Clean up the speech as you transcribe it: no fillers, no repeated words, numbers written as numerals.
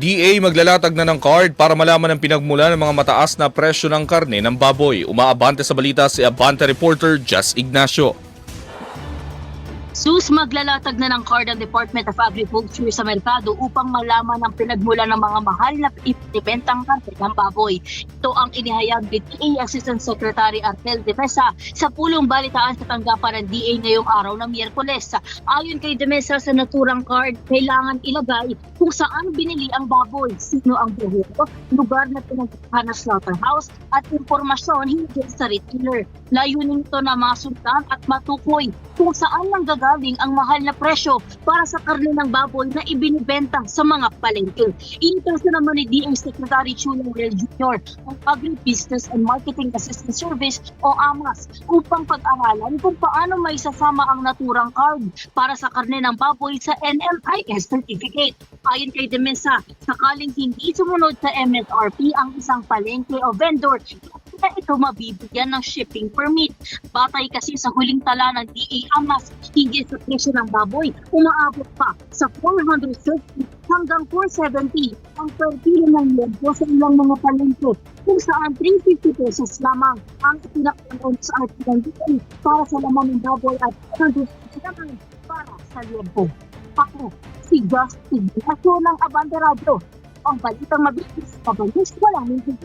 DA maglalatag na ng card para malaman ang pinagmula ng mga mataas na presyo ng karne ng baboy. Umaabante sa balita si Abante reporter Jess Ignacio. Sus, maglalatag na ng card ang Department of Agriculture sa merkado upang malaman ang pinagmula ng mga mahal na ibentang karne ng baboy. Ito ang inihayag ni DA Assistant Secretary Artel De Mesa sa pulong balitaan sa tanggapan ng DA ngayong araw ng Miyerkules. Ayon kay De Mesa, sa naturang card, kailangan ilagay kung saan binili ang baboy, sino ang buhero, lugar na pinagkakahan ng slaughterhouse, at impormasyon hinggil sa retailer. Layunin ito na masundan at matukoy kung saan nanggagaling ang mahal na presyo para sa karne ng baboy na ibinibenta sa mga palengke. Initaso naman ni DA Secretary Chulo Rel Jr. ang Agribusiness and Marketing Assistance Service o AMAS upang pag-aralan kung paano may sasama ang naturang card para sa karne ng baboy sa NMIS certificate. Ayon kay De Mesa, sakaling hindi sumunod sa MSRP ang isang palengke o vendor, na ito mabibigyan ng shipping permit. Batay kasi sa huling tala ng DA AMAS, hinggil sa presyo ng baboy, umaabot pa sa 430 hanggang 470 ang per kilo ng liempo sa ilang mga palengke, kung saan 350 pesos lamang ang pinakanoon sa ating ng DA para sa laman ng baboy at 150 naman para sa liempo. Ako, si Justin Ignacio ng Abante Radio. Ang balitang mabilis, mabilis, walang mintis.